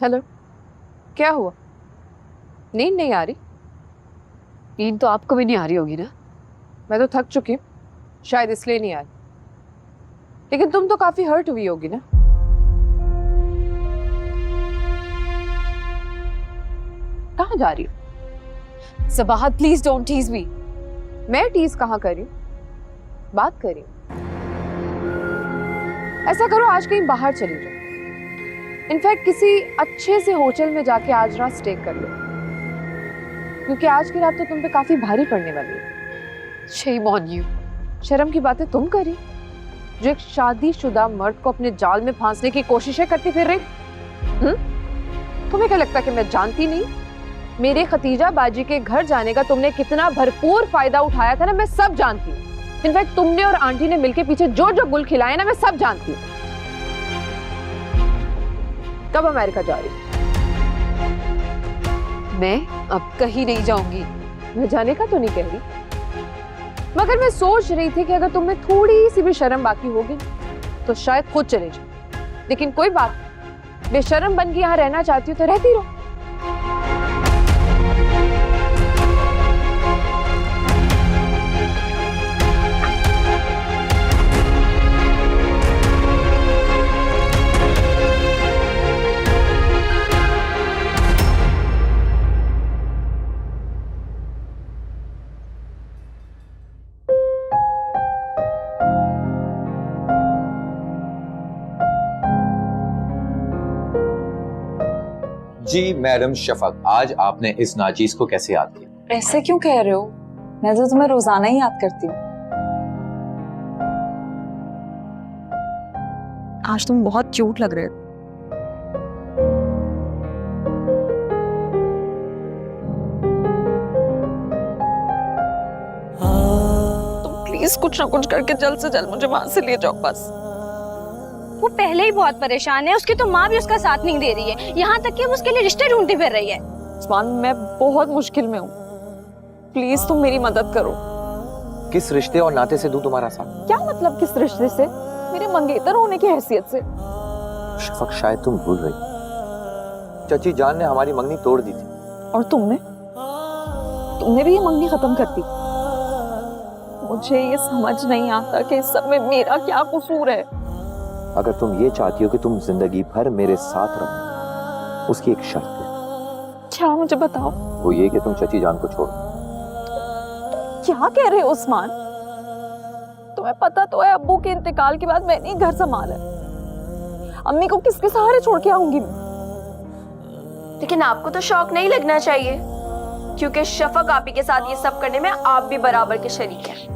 Hello, क्या हुआ? नींद नहीं आ रही? नींद तो आपको भी नहीं आ रही होगी ना। मैं तो थक चुकी हूँ, शायद इसलिए नहीं आ रही। लेकिन तुम तो काफी हर्ट हुई होगी ना? कहाँ जा रही हो? Sabahat please don't tease me. मैं टीज कहाँ कर रही हूँ? बात कर रही हूँ। ऐसा करो, आज कहीं बाहर चली जाओ। इनफैक्ट किसी अच्छे से होटल में जाके आज रात स्टे कर लो, क्योंकि आज की रात तो तुम पे काफी भारी पड़ने वाली है। Shame on you. शर्म की बातें तुम करी, जो एक शादीशुदा मर्द को अपने जाल में फांसने की कोशिशें करती फिर रही। तुम्हें क्या लगता कि मैं जानती नहीं? मेरे खतीजा बाजी के घर जाने का तुमने कितना भरपूर फायदा उठाया था ना, मैं सब जानती हूँ। इनफैक्ट तुमने और आंटी ने मिलके पीछे जो जो गुल खिलाए ना, मैं सब जानती हूँ। कब अमेरिका जा रही? मैं अब कहीं नहीं जाऊंगी। मैं जाने का तो नहीं कह रही, मगर मैं सोच रही थी कि अगर तुम में थोड़ी सी भी शर्म बाकी होगी तो शायद खुद चले जाओ। लेकिन कोई बात, बेशर्म बन के यहाँ रहना चाहती हो तो रहती रहो। जी मैडम शफक, आज आपने इस नाचीज को कैसे याद किया? ऐसे क्यों कह रहे हो? मैं तो तुम्हें रोजाना ही याद करती हूँ। आज तुम बहुत क्यूट लग रहे हो। तुम प्लीज कुछ ना कुछ करके जल्द से जल्द मुझे वहां से ले जाओ बस। वो पहले ही बहुत परेशान है, उसकी तो माँ भी उसका साथ नहीं दे रही है, यहाँ तक कि वो उसके लिए रिश्ते ढूंढती फिर रही है। उस्मान, मैं बहुत मुश्किल में हूँ, प्लीज तुम मेरी मदद करो। किस रिश्ते और नाते से दूं तुम्हारा साथ? क्या मतलब किस रिश्ते से? मेरे मंगेतर होने की हैसियत से। शफक, शायद तुम भूल गई, चची जान ने हमारी मंगनी तोड़ दी थी। और तुमने तुमने भी ये मंगनी खत्म कर दी। मुझे ये समझ नहीं आता कि इस सब में मेरा क्या कसूर है। अगर तुम ये चाहती हो कि तुम जिंदगी भर मेरे साथ रहो, उसकी एक शर्त है। क्या? मुझे बताओ। वो ये कि तुम चची जान को छोड़ो। क्या कह रहे हो उस्मान? तुम्हें पता तो है अब्बू के इंतकाल के बाद मैंने ही घर संभाला है। अम्मी को किसके सहारे छोड़ के आऊंगी मैं? लेकिन आपको तो शौक नहीं लगना चाहिए, क्योंकि शफक आपी के साथ ये सब करने में आप भी बराबर के शरीक हैं।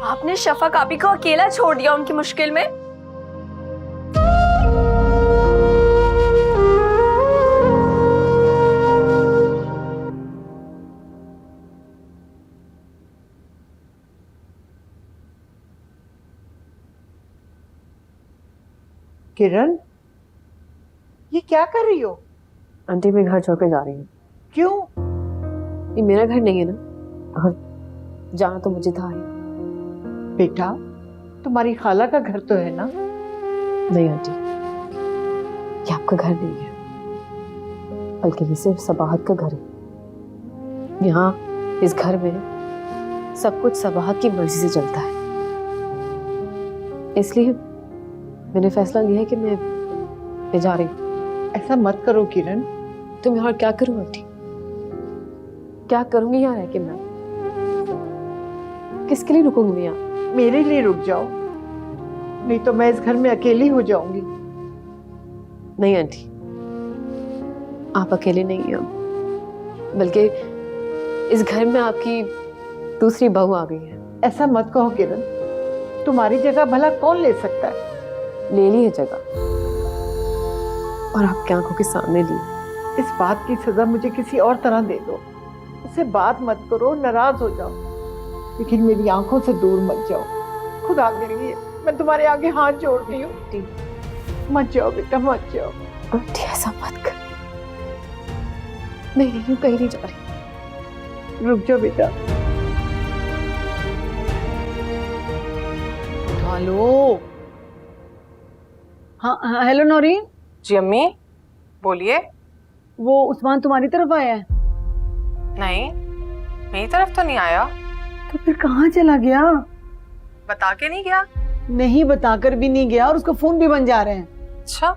आपने शफक आपी को अकेला छोड़ दिया उनकी मुश्किल में। किरण, ये क्या कर रही हो? आंटी, मैं घर छोड़ के जा रही हूँ। क्यों? ये मेरा घर नहीं है ना, और जाना तो मुझे था ही। बेटा, तुम्हारी खाला का घर तो है ना? नहीं आंटी, ये आपका घर नहीं है, बल्कि ये सिर्फ सबाहत का घर है। यहाँ इस घर में सब कुछ सबाहत की मर्जी से चलता है, इसलिए मैंने फैसला लिया है कि मैं जा रही हूँ। ऐसा मत करो किरण। तुम यहाँ क्या करूँ आंटी? क्या करूंगी यहाँ रह के? मैं किसके लिए रुकूंगी यहाँ? मेरे लिए रुक जाओ, नहीं तो मैं इस घर में अकेली हो जाऊंगी। नहीं आंटी, आप अकेले नहीं हैं, बल्कि इस घर में आपकी दूसरी बहू आ गई है। ऐसा मत कहो किरण, तुम्हारी जगह भला कौन ले सकता है? ले ली है जगह, और आपकी आंखों के सामने ली। इस बात की सजा मुझे किसी और तरह दे दो। उससे बात मत करो, नाराज हो जाओ, लेकिन मेरी आंखों से दूर मत जाओ। खुदा के लिए मैं तुम्हारे आगे हाथ जोड़ती हूँ, मत जाओ बेटा, मत जाओ। आंटी ऐसा मत कर, मैं नहीं कहीं नहीं जा रही। रुक जाओ बेटा। उठा लो। हाँ हेलो नौरीन। जी अम्मी बोलिए। वो उस्मान तुम्हारी तरफ आया है? नहीं, मेरी तरफ तो नहीं आया। तो फिर कहाँ चला गया? बता के नहीं गया। नहीं बताकर भी नहीं गया और उसका फोन भी बन जा रहे हैं। अच्छा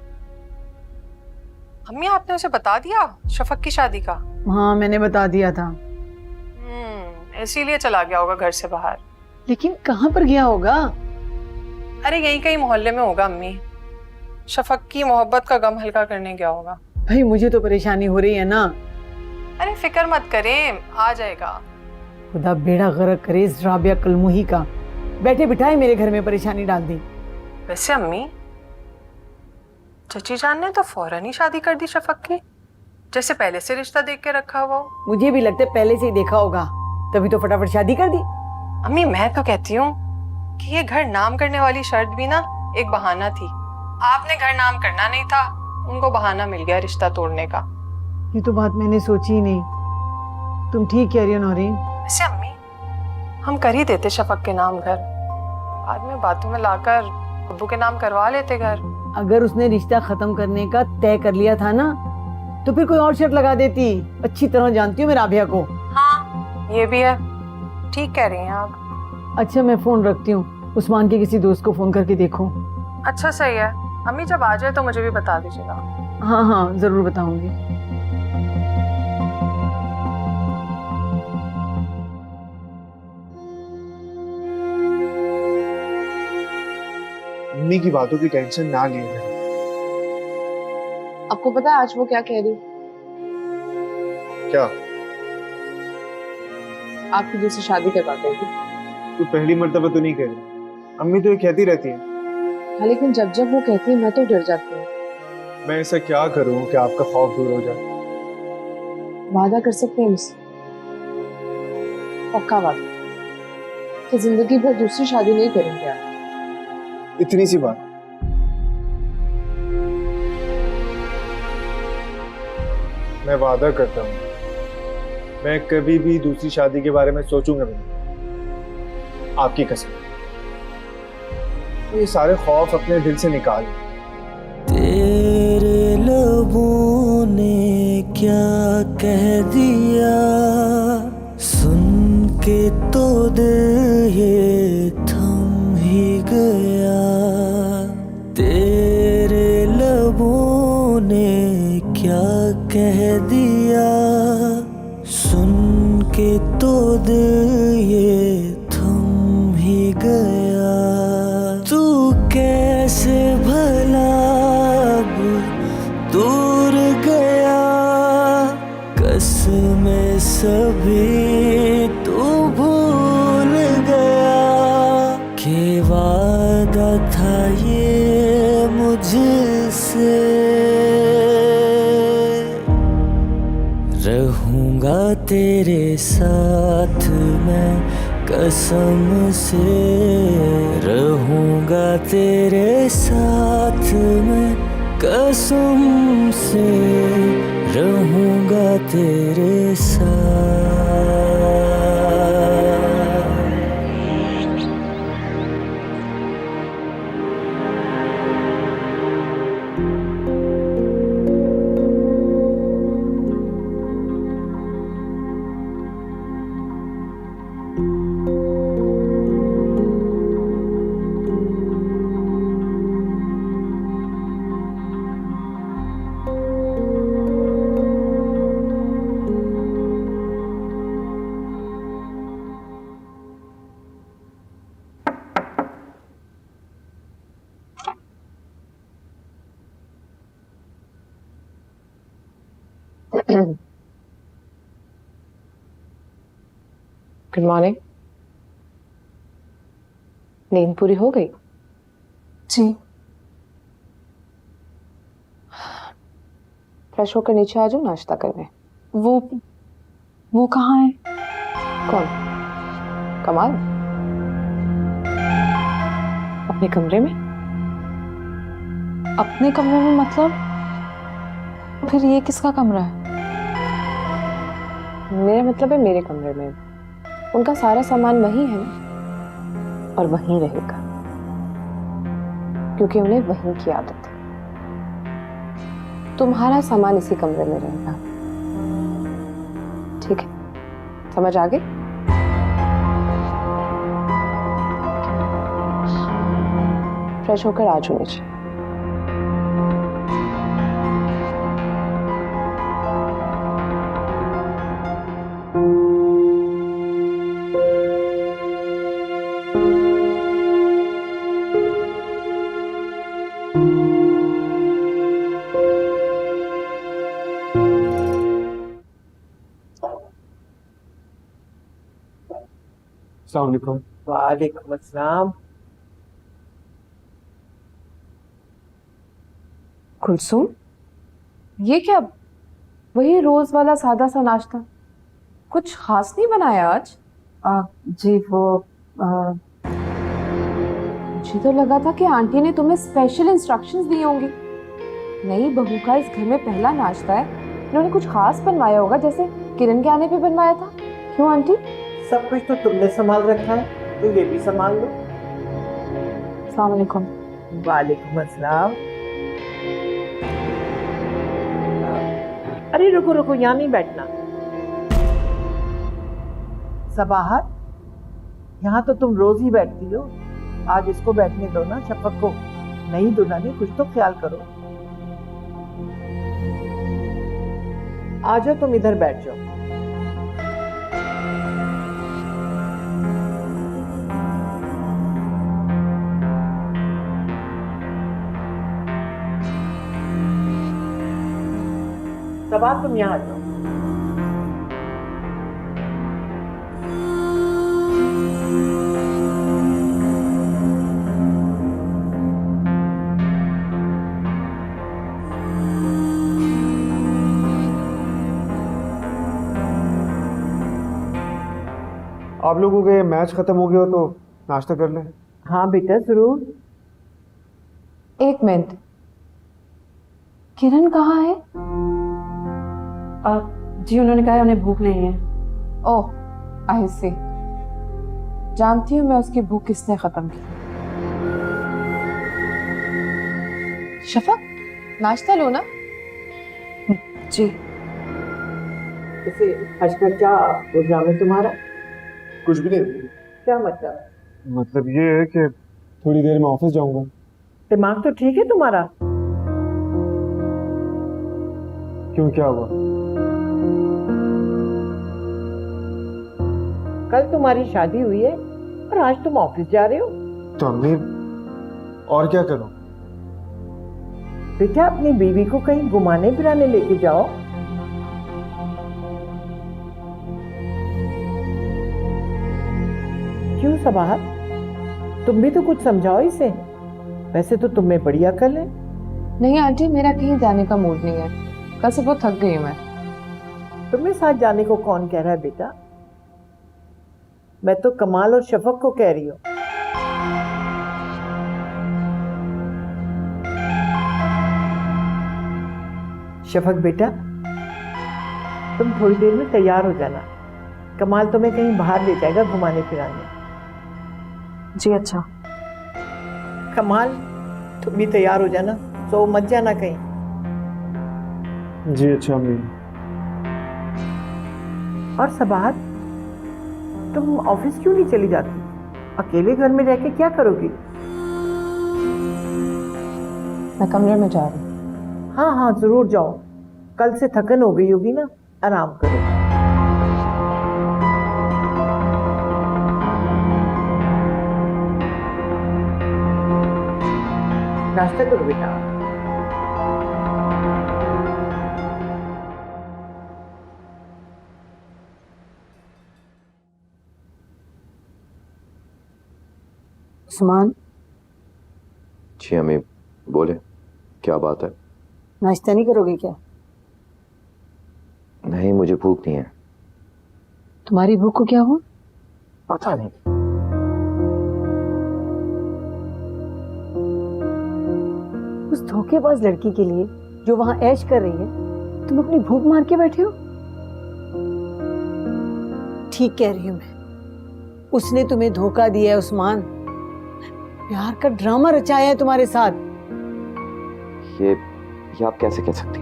अम्मी, आपने उसे बता दिया शफक की शादी का? हाँ मैंने बता दिया था। इसीलिए चला गया होगा घर से बाहर। लेकिन कहाँ पर गया होगा? अरे यहीं कहीं मोहल्ले में होगा अम्मी। शफक की मोहब्बत का गम हल्का करने गया होगा। भाई मुझे तो परेशानी हो रही है ना। अरे फिक्र मत करें, आ जाएगा। खुदा बेड़ा गर्क करे इस राबिया कलमुही का, बैठे बिठाए मेरे घर में परेशानी डाल दी। वैसे अम्मी, चची जान ने तो फौरन ही शादी कर दी शफक की, जैसे पहले से रिश्ता देख के रखा हुआ। मुझे भी लगता है पहले से ही देखा होगा, तभी तो फटाफट शादी कर दी। अम्मी मैं तो कहती हूँ कि ये घर नाम करने वाली शर्त भी ना एक बहाना थी। आपने घर नाम करना नहीं था, उनको बहाना मिल गया रिश्ता तोड़ने का। ये तो बात मैंने सोची ही नहीं। तुम ठीक कह रही हो नौरीन। वैसे अम्मी, हम कर ही देते शफक के नाम घर, बाद में बातों में लाकर अब्बू के नाम करवा लेते घर। अगर उसने रिश्ता खत्म करने का तय कर लिया था ना, तो फिर कोई और शर्त लगा देती। अच्छी तरह जानती हूँ मैं राबिया को। हाँ ये भी है, ठीक कह रही हैं आप। अच्छा मैं फोन रखती हूँ, उस्मान के किसी दोस्त को फोन करके देखो। अच्छा सही है अम्मी, जब आ जाए तो मुझे भी बता दीजिएगा। हाँ हाँ जरूर बताऊंगी। मम्मी की बातों की टेंशन ना लिए। आपको पता है आज वो क्या कह रही? क्या? आपकी दूसरी शादी करवा देगी। तू पहली मर्तबा तो नहीं कह रही, अम्मी तो ये कहती रहती है। हाँ लेकिन जब जब वो कहती है मैं तो डर जाती हूँ। मैं ऐसा क्या करूँ कि आपका खौफ दूर हो जाए? वादा कर सकते हैं मुझसे, पक्का वादा कि जिंदगी भर दूसरी शादी नहीं करेंगे आप। इतनी सी बात? मैं वादा करता हूँ मैं कभी भी दूसरी शादी के बारे में सोचूंगा नहीं, आपकी कसम। ये सारे खौफ अपने दिल से निकाल। तेरे लबों ने क्या कह दिया, सुन के तो दिल ये थम ही गया। तेरे लबों ने क्या कह दिया, सुन के तो दिल ये थम ही गया। तू कैसे भला अब दूर गया, कसमें सभी तू भूल गया। कि वादा था ये मुझसे, रहूंगा तेरे साथ मैं कसम से। रहूंगा तेरे साथ मैं कसम से। रहूंगा तेरे साथ। Good morning. नींद पूरी हो गई? जी। फ्रेश होकर नीचे आ जाओ नाश्ता करने। वो कहाँ है? कौन? कमाल? अपने कमरे में? अपने कमरे में मतलब? फिर ये किसका कमरा है? मेरा मतलब है मेरे कमरे में। उनका सारा सामान वही है ना, और वहीं रहेगा, क्योंकि उन्हें वहीं की आदत है। तुम्हारा सामान इसी कमरे में रहेगा, ठीक है? समझ आ गई? फ्रेश होकर आ जाओ नीचे। वालेकुम अस्सलाम। कुलसुम, ये क्या? वही रोज वाला सादा सा नाश्ता, कुछ खास नहीं बनाया आज? जी वो मुझे तो लगा था कि आंटी ने तुम्हें स्पेशल इंस्ट्रक्शंस दी होंगी। नई बहू का इस घर में पहला नाश्ता है, इन्होंने कुछ खास बनवाया होगा, जैसे किरण के आने पे बनवाया था। क्यों आंटी? सब कुछ तो तुमने संभाल रखा है, तो ये भी संभाल लो। अस्सलाम वालेकुम। वालेकुम अस्सलाम। अरे रुको रुको, यहाँ नहीं बैठना। सबाहत, यहाँ तो तुम रोज ही बैठती हो, आज इसको बैठने दो ना, शफक को। नहीं दुल्हनी, कुछ तो ख्याल करो। आ जाओ, तुम इधर बैठ जाओ। सबाहत, तुम यहाँ आ जाओ। आप लोगों के मैच खत्म हो गया हो तो नाश्ता कर लें। हाँ बेटा, जरूर। एक मिनट, किरण कहाँ है? जी उन्होंने कहा उन्हें भूख नहीं है। ओह, आई सी। जानती हूँ मैं उसकी भूख किसने खत्म की। शफक, नाश्ता लो ना। जी। इसे आज का क्या प्रोग्राम है तुम्हारा? कुछ भी नहीं। क्या मतलब? मतलब ये है कि थोड़ी देर में ऑफिस जाऊंगा। दिमाग तो ठीक है तुम्हारा? क्यों, क्या हुआ? कल तुम्हारी शादी हुई है और आज तुम ऑफिस जा रहे हो। तो अम्मी, और क्या करूं? बेटा, अपनी बीवी को कहीं घुमाने फिराने लेके जाओ। क्यों सबाहत, तुम भी तो कुछ समझाओ इसे। वैसे तो तुम में बड़ी अकल है। नहीं आंटी, मेरा कहीं जाने का मूड नहीं है, कल से बहुत थक गई हूँ मैं। तुम्हें साथ जाने को कौन कह रहा है बेटा? मैं तो कमाल और शफक को कह रही हूँ। शफक बेटा, तुम थोड़ी देर में तैयार हो जाना, कमाल तुम्हें कहीं बाहर ले जाएगा घुमाने फिराने। जी अच्छा। कमाल, तुम भी तैयार हो जाना, सो मत जाना कहीं। जी अच्छा अम्मी। और सबाहत, तुम ऑफिस क्यों नहीं चली जाती? अकेले घर में रह के क्या करोगी? मैं कमरे में जा रही हूँ। हाँ हाँ, जरूर जाओ। कल से थकन हो गई होगी ना, आराम करो। नाश्ता करो बेटा। उस्मान, जी अम्मी, बोले, क्या बात है? नाश्ता नहीं करोगे क्या? नहीं, मुझे भूख नहीं है। तुम्हारी भूख को क्या हुआ? पता नहीं। उस धोखेबाज लड़की के लिए जो वहां ऐश कर रही है, तुम अपनी भूख मार के बैठे हो? ठीक कह रही हूं मैं, उसने तुम्हें धोखा दिया है उस्मान। प्यार का ड्रामा रचाया है तुम्हारे साथ। ये आप कैसे कह सकती?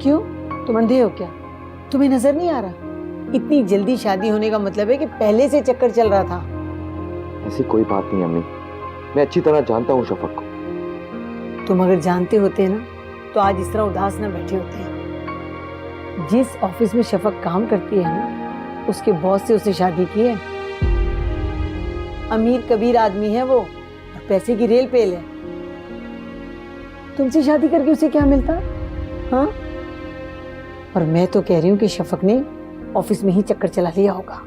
क्यों, तुम अंधे हो क्या? तुम्हें नजर नहीं आ रहा? इतनी जल्दी शादी होने का मतलब है कि पहले से चक्कर चल रहा था। ऐसी कोई बात नहीं अम्मी, मैं अच्छी तरह जानता हूँ शफक को। तुम अगर जानते होते ना तो आज इस तरह उदास ना बैठे होते। जिस ऑफिस में शफक काम करती है ना, उसके बॉस से उसने शादी की है। अमीर कबीर आदमी है वो, और पैसे की रेल पेल है। तुमसे शादी करके उसे क्या मिलता? हाँ, और मैं तो कह रही हूँ कि शफक ने ऑफिस में ही चक्कर चला लिया होगा।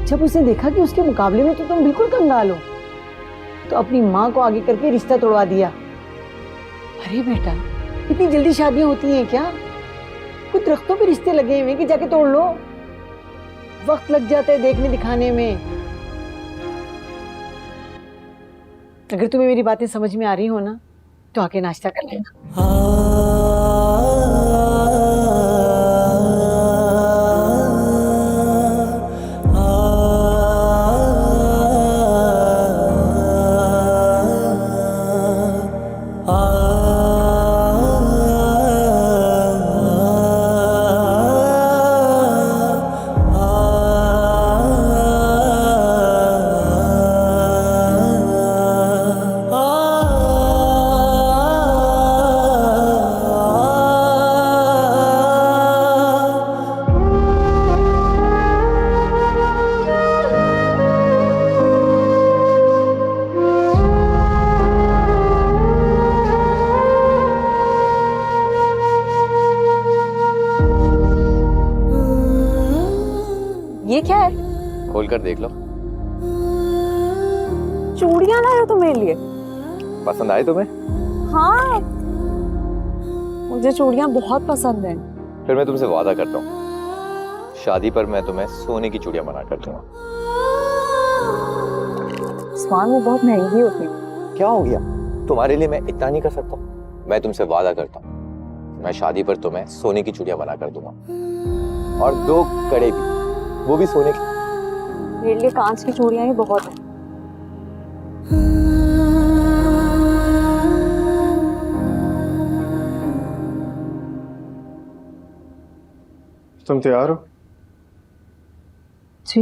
जब उसने देखा कि उसके मुकाबले में तो तुम बिल्कुल कंगाल हो, तो अपनी माँ को आगे करके रिश्ता तोड़वा दिया। अरे बेटा, इतनी जल्दी शादियां होती हैं क्या? कुछ दरख्तों पे रिश्ते लगे हुए कि जाके तोड़ लो। वक्त लग जाता है देखने दिखाने में। अगर तुम्हें मेरी बातें समझ में आ रही हो ना तो आके नाश्ता कर लेना। ये क्या है? खोल कर देख लो। चूड़ियां लाए हो तुम मेरे लिए? पसंद आए तुम्हें? हाँ, मुझे चूड़ियां बहुत पसंद हैं। फिर मैं तुमसे वादा करता हूँ, शादी पर मैं तुम्हें सोने की चूड़ियां बना कर दूंगा। स्वान में बहुत महंगी होती। क्या हो गया? तुम्हारे लिए मैं इतना नहीं कर सकता? मैं तुमसे वादा करता हूँ, मैं शादी पर तुम्हें सोने की चूड़ियां बना कर दूंगा, और 2 कड़े भी, वो भी सोने की। मेरे लिए कांच की चूड़ियां ही बहुत है। तुम तैयार हो? जी।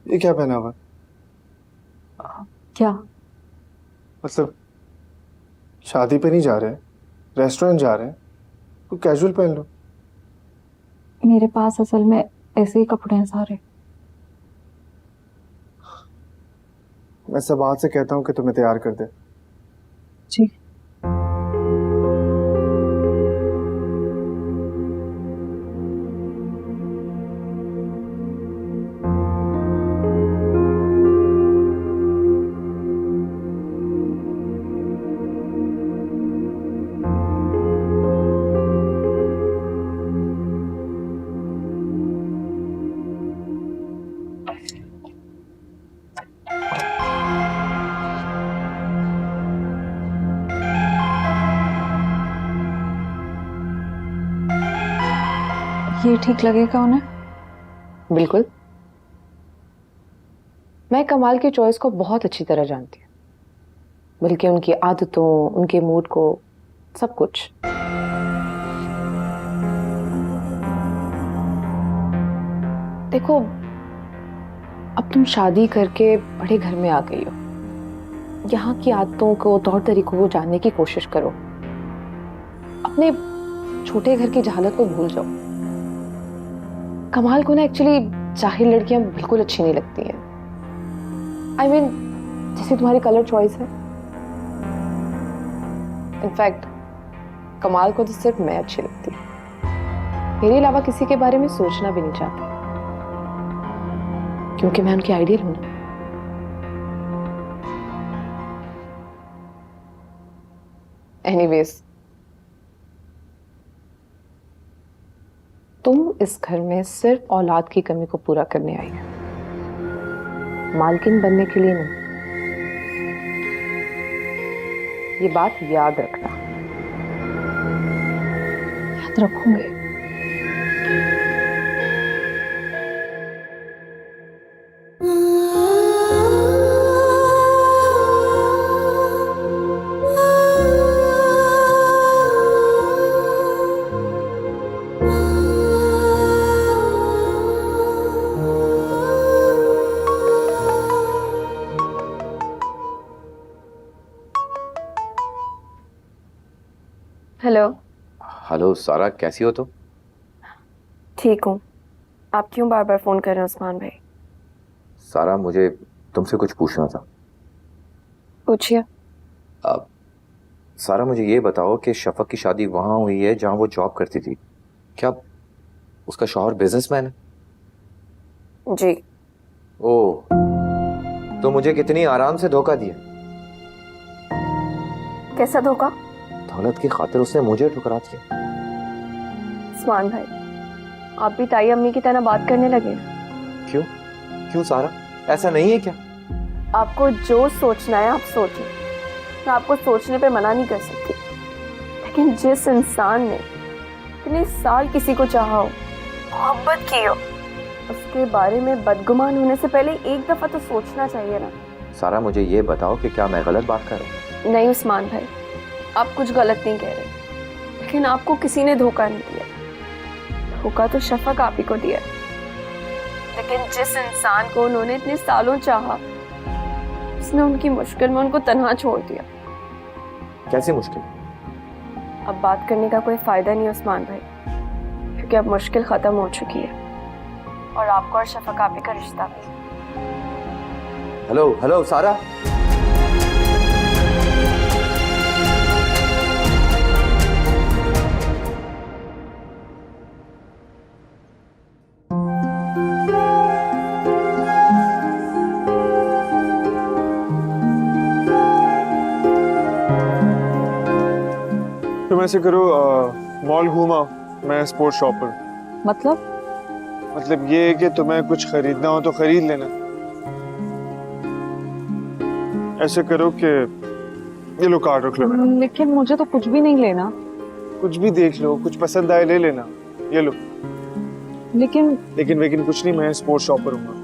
ये क्या पहना हुआ? क्या मतलब शादी पे नहीं जा रहे, रेस्टोरेंट जा रहे हैं, तो कैजुअल पहन लो। मेरे पास असल में ऐसे ही कपड़े हैं सारे। मैं सब बात से कहता हूँ कि तुम्हें तैयार कर दे। जी। ये ठीक लगेगा उन्हें? बिल्कुल। मैं कमाल की चॉइस को बहुत अच्छी तरह जानती हूँ, बल्कि उनकी आदतों, उनके मूड को, सब कुछ। देखो, अब तुम शादी करके बड़े घर में आ गई हो, यहाँ की आदतों को, तौर तरीकों को जानने की कोशिश करो। अपने छोटे घर की जहालत को भूल जाओ। कमाल को ना एक्चुअली जाहिल लड़कियां बिल्कुल अच्छी नहीं लगती हैं। I mean, जैसे तुम्हारी कलर चॉइस है। इनफैक्ट कमाल को तो सिर्फ मैं अच्छी लगती हूँ। मेरे अलावा किसी के बारे में सोचना भी नहीं चाहती, क्योंकि मैं उनकी आइडियल हूं ना। एनीवेज, तुम इस घर में सिर्फ औलाद की कमी को पूरा करने आई हो, मालकिन बनने के लिए नहीं। ये बात याद रखना। याद रखूंगे। हेलो। हेलो सारा, कैसी हो तुम? ठीक हूँ। आप क्यों बार बार फोन कर रहे हैं उस्मान भाई? सारा, मुझे तुमसे कुछ पूछना था। पूछिए। अब सारा, मुझे ये बताओ कि शफक की शादी वहां हुई है जहां वो जॉब करती थी। क्या उसका शौहर बिजनेसमैन है? जी। ओह, तो मुझे कितनी आराम से धोखा दिया। कैसा धोखा? दौलत की खातिर उसने मुझे ठुकरा दिया। उस्मान भाई, आप भी ताई अम्मी की तरह बात करने लगे। क्यों? क्यों सारा, ऐसा नहीं है क्या? आपको जो सोचना है आप सोचें, मैं आपको सोचने पे मना नहीं कर सकती, लेकिन जिस इंसान ने इतने साल किसी को चाहा हो, मोहब्बत की हो, उसके बारे में बदगुमान होने से पहले एक दफा तो सोचना चाहिए ना। सारा, मुझे ये बताओ कि क्या मैं गलत बात कर रहा हूँ? नहीं उस्मान भाई, आप कुछ गलत नहीं कह रहे, लेकिन आपको किसी ने धोखा नहीं दिया। धोखा तो शफक आप ही को दिया, लेकिन जिस इंसान को उन्होंने इतने सालों चाहा, उसने उनकी मुश्किल में उनको तन्हा छोड़ दिया। कैसी मुश्किल? अब बात करने का कोई फायदा नहीं उस्मान भाई, क्योंकि अब मुश्किल खत्म हो चुकी है, और आपको और शफक आप ही का रिश्ता भी। हेलो हेलो सारा। तुम ऐसे करो, मॉल घूमा, मैं स्पोर्ट्स शॉपर। मतलब ये है कि तुम्हें कुछ खरीदना हो तो खरीद लेना। ऐसे करो कि ये लो, कार्ड रख लो मेरा। लेकिन मुझे तो कुछ भी नहीं लेना। कुछ भी देख लो, कुछ पसंद आए ले लेना। ये लो। लेकिन कुछ नहीं, मैं स्पोर्ट्स शॉपर हूँ।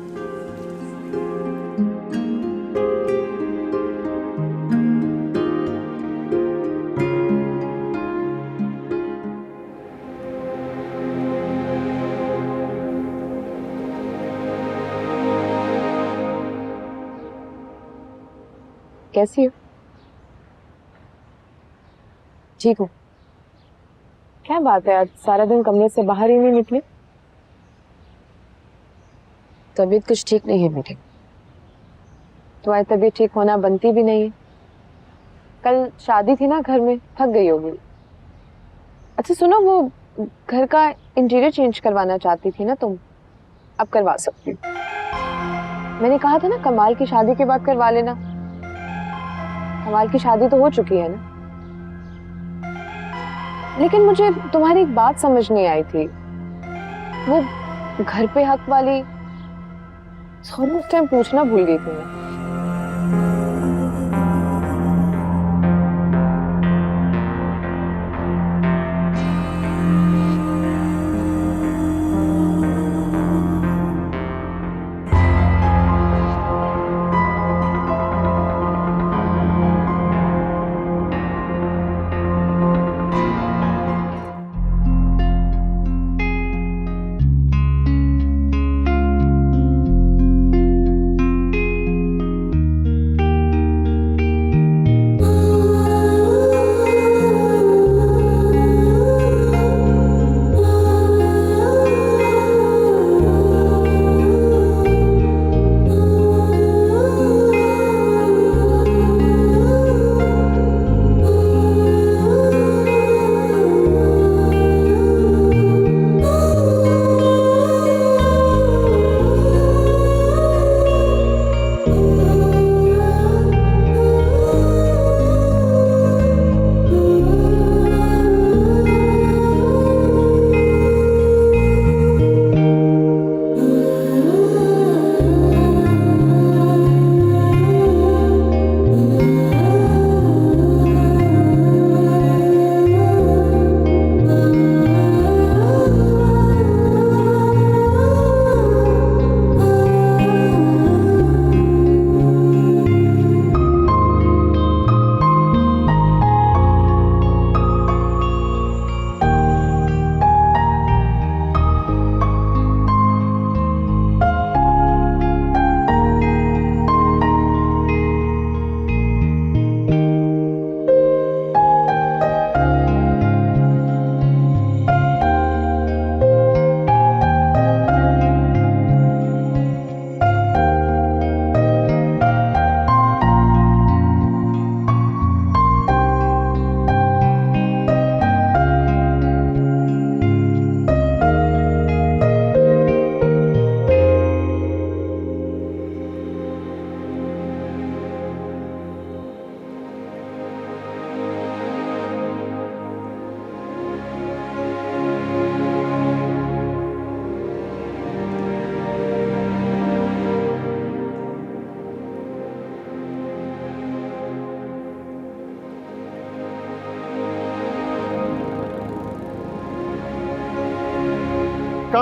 कैसी हो? ठीक हूँ। क्या बात है, आज सारा दिन कमरे से बाहर ही नहीं निकले? तबीयत कुछ ठीक नहीं है मेरी। तुम्हारी तबीयत ठीक होना बनती भी नहीं है। कल शादी थी ना घर में, थक गई होगी। अच्छा सुनो, वो घर का इंटीरियर चेंज करवाना चाहती थी ना तुम, अब करवा सकती हो। मैंने कहा था ना कमाल की शादी के बाद करवा लेना। कमाल की शादी तो हो चुकी है ना। लेकिन मुझे तुम्हारी एक बात समझ नहीं आई थी, वो घर पे हक वाली उस टाइम पूछना भूल गई थी मैं।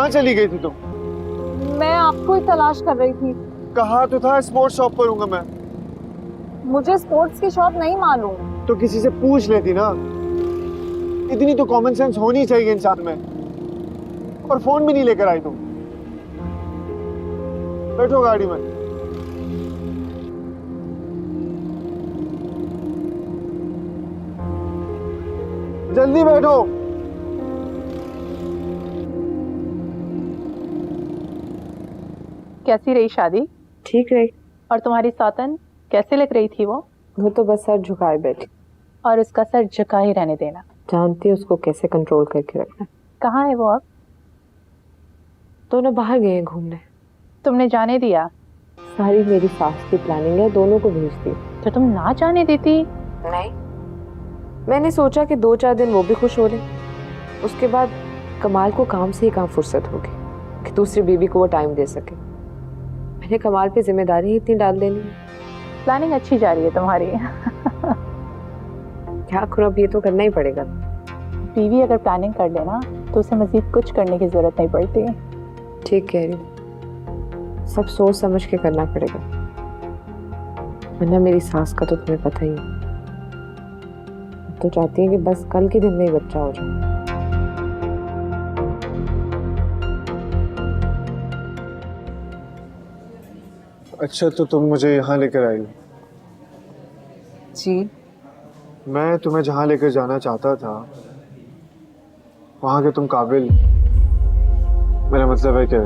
कहाँ चली गई थी तुम? मैं आपको ही तलाश कर रही थी। कहा तो था स्पोर्ट्स शॉप पर हूँ मैं। मुझे स्पोर्ट्स की शॉप नहीं मालूम। तो किसी से पूछ लेती ना, इतनी तो कॉमन सेंस होनी चाहिए इंसान में। और फोन भी नहीं लेकर आई तुम। बैठो गाड़ी में। जल्दी बैठो। कैसी रही शादी? ठीक रही। और तुम्हारी सौतन कैसे लग रही थी वो? वो तो बस सर झुकाए बैठी। और उसका सर झुका ही रहने देना। जानती है उसको कैसे कंट्रोल करके रखना। कहाँ है वो अब? दोनों बाहर गए हैं घूमने। तुमने जाने दिया? सारी मेरी सास की प्लानिंग है, दोनों को भेज दी। तो तुम ना जाने देती? नहीं, मैंने सोचा कि 2-4 दिन वो भी खुश हो ले, उसके बाद कमाल को काम से ही काम फुर्सत होगी कि दूसरी बीवी को वो टाइम दे सके। मैंने कमाल पे जिम्मेदारी इतनी डाल देनी है। प्लानिंग अच्छी जा रही है तुम्हारी। क्या करूं, अब ये तो करना ही पड़ेगा। बीवी अगर प्लानिंग कर लेना तो उसे मजीद कुछ करने की जरूरत नहीं पड़ती। ठीक कह रही हूँ, सब सोच समझ के करना पड़ेगा, वरना मेरी सास का तो तुम्हें पता ही है, तो चाहती है कि बस कल के दिन में ही बच्चा हो जाए। अच्छा, तो तुम मुझे यहाँ लेकर आई? जी, मैं तुम्हें जहाँ लेकर जाना चाहता था वहाँ के तुम काबिल, मेरा मतलब है कि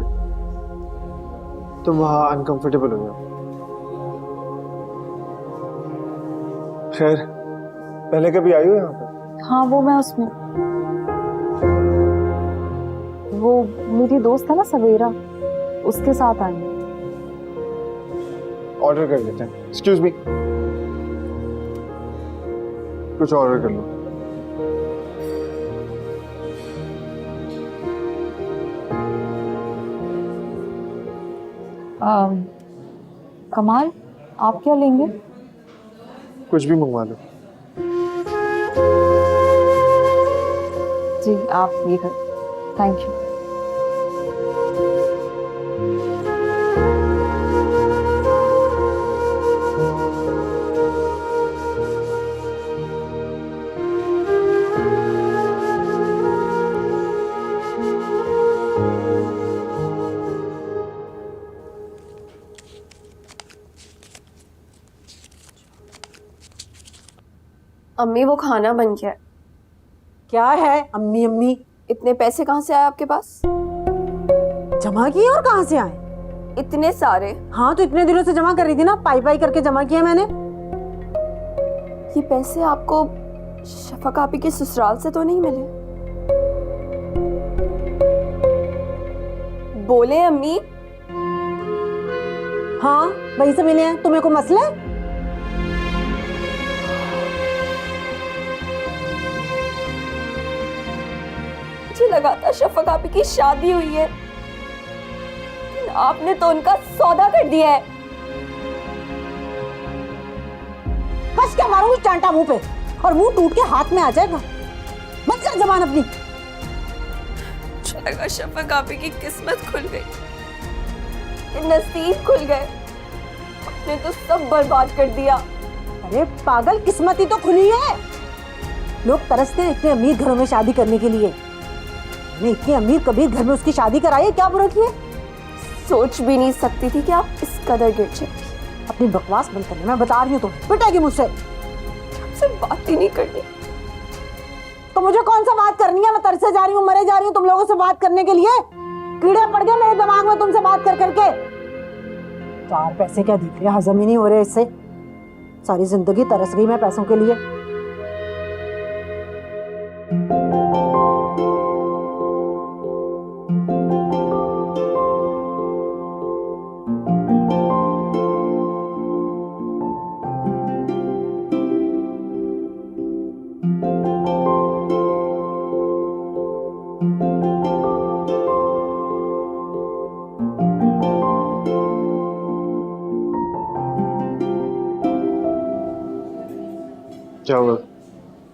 तुम वहाँ अनकंफर्टेबल हो जाओ। खैर, पहले कभी आई हो यहाँ पे? हाँ, वो मैं उसमें, वो मेरी दोस्त है ना सवेरा, उसके साथ आई। ऑर्डर कर लेते हैं। एक्सक्यूज मी, कुछ ऑर्डर कर लो। कमाल, आप क्या लेंगे? कुछ भी मंगवा लो। जी, आप ये कर। Thank you. अम्मी, वो खाना बन गया है। क्या है अम्मी अम्मी? इतने पैसे कहाँ से आए आपके पास? जमा किए? और कहाँ से आए? इतने सारे? हाँ, तो इतने दिनों से जमा कर रही थी ना, पाई पाई करके जमा किया मैंने। ये पैसे आपको शफक आपी के ससुराल से तो नहीं मिले? बोले अम्मी। हाँ, वहीं से मिले हैं। तुम्हें को मसला है? मुझे लगा था शफक आपी की शादी हुई है, लेकिन आपने तो उनका सौदा कर दिया है। बस क्या मारूंगी चांटा मुंह पे और मुंह टूट के हाथ में आ जाएगा। मत कर जबान अपनी। मुझे लगा शफक आपी की किस्मत खुल गई, नसीब खुल गए। आपने तो सब बर्बाद कर दिया। अरे पागल, किस्मत ही तो खुली है। लोग तरसते हैं इतने अमीर घरों में शादी करने के लिए। मैंने इतने अमीर कबीर घर में उसकी शादी कराई है, क्या बुरा किया? सोच भी नहीं सकती थी कि आप इस कदर गिर जाएंगी। अपनी बकवास बंद करने, मैं बता रही हूँ तुम्हें, पिटेगी मुझसे। आपसे बात ही नहीं करनी। तो मुझे कौन सा बात करनी है? मैं तरसे जा रही हूँ, मरे जा रही हूँ तुम लोगों से बात करने के लिए। कीड़े पड़ गए मेरे दिमाग में तुमसे बात कर करके। 4 पैसे क्या दिख रहे, हजम ही नहीं हो रहे इससे। सारी जिंदगी तरस गई मैं पैसों के लिए। क्या हुआ?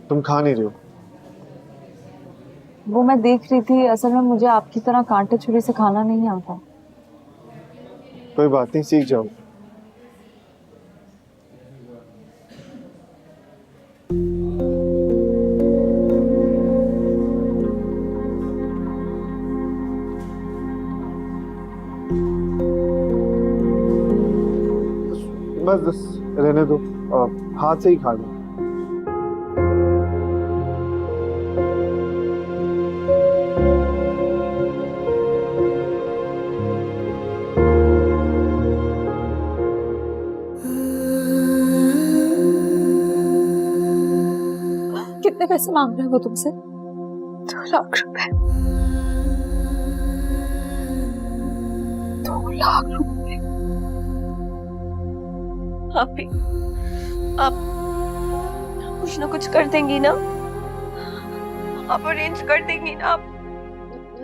तुम खा नहीं रहे हो? वो मैं देख रही थी, असल में मुझे आपकी तरह कांटे छुरी से खाना नहीं आता। कोई बात नहीं, सीख जाओ। बस रहने दो, हाथ से ही खा लो। कितने पैसे मांग रहे हैं वो तुमसे? 2 लाख रुपए। 2 लाख रुपए। आप कुछ ना कुछ कर देंगी ना? आप अरेंज कर देंगी ना? आप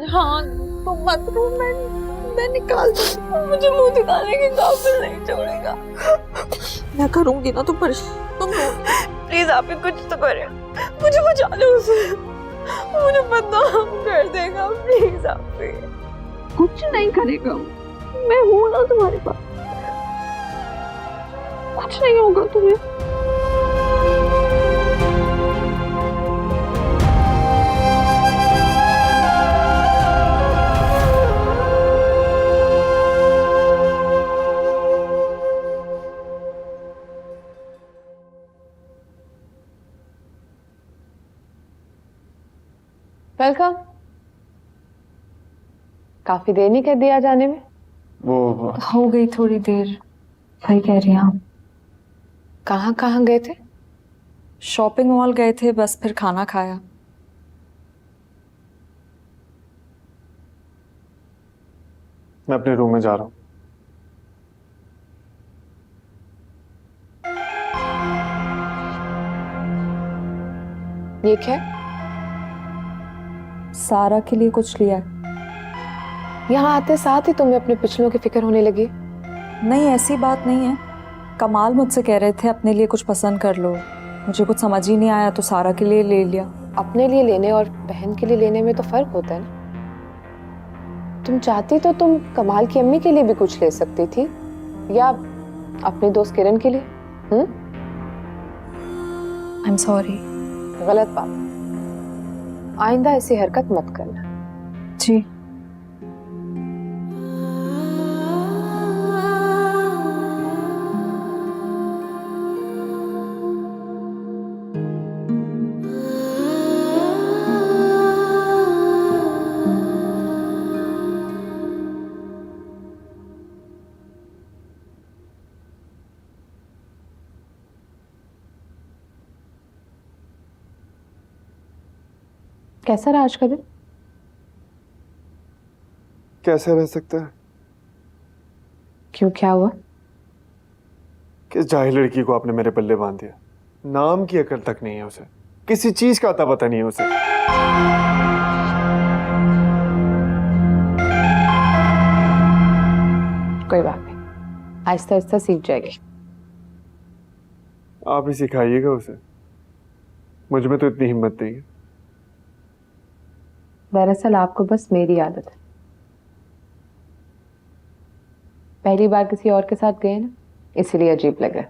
हाँ तुम मत रो, मैं निकाल दूंगी। मुझे मुंह दिखाने के काबिल नहीं छोड़ेगा। मैं करूंगी ना, तुम प्लीज आप ही कुछ तो करें, मुझे बचा लो उसे, मुझे बदनाम कर देगा। प्लीज आप ही। कुछ नहीं करेगा, मैं हूं ना तुम्हारे पास, कुछ नहीं होगा तुम्हें। वेलकम। काफी देर नहीं कर दिया जाने में? वो हो गई थोड़ी देर। सही कह रही हैं आप। कहाँ कहाँ गए थे? शॉपिंग मॉल गए थे, बस फिर खाना खाया। मैं अपने रूम में जा रहा हूँ। ये क्या है? सारा के लिए कुछ लिया है। यहाँ आते साथ ही तुम्हें अपने पिछलों की फिक्र होने लगी? नहीं, ऐसी बात नहीं है। कमाल मुझसे कह रहे थे अपने लिए कुछ पसंद कर लो, मुझे कुछ समझ ही नहीं आया तो सारा के लिए ले लिया। अपने लिए लेने और बहन के लिए लेने में तो फर्क होता है ना। तुम चाहती तो तुम कमाल की अम्मी के लिए भी कुछ ले सकती थी, या अपने दोस्त किरण के लिए। I am sorry. गलत बात, आइंदा ऐसी हरकत मत करना। जी। कैसा रहा आज का दिन? कैसे रह सकता है? क्यों, क्या हुआ? किस जाहिल लड़की को आपने मेरे पल्ले बांध दिया। नाम की अकल तक नहीं है उसे, किसी चीज का अता पता नहीं है उसे। कोई बात नहीं, आहिस्ता आहिस्ता सीख जाएगी। आप ही सिखाइएगा उसे, मुझ में तो इतनी हिम्मत नहीं है। दरअसल आपको बस मेरी आदत है। पहली बार किसी और के साथ गए ना, इसीलिए अजीब लग रहा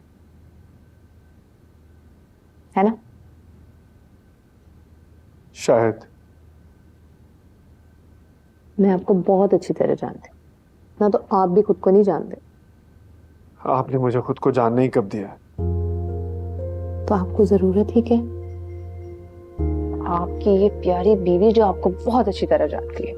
है ना? शायद। मैं आपको बहुत अच्छी तरह जानती हूँ ना, तो आप भी खुद को नहीं जानते। आपने मुझे खुद को जानने ही कब दिया? तो आपको जरूरत ही क्या? आपकी ये प्यारी बीवी जो आपको बहुत अच्छी तरह जानती है।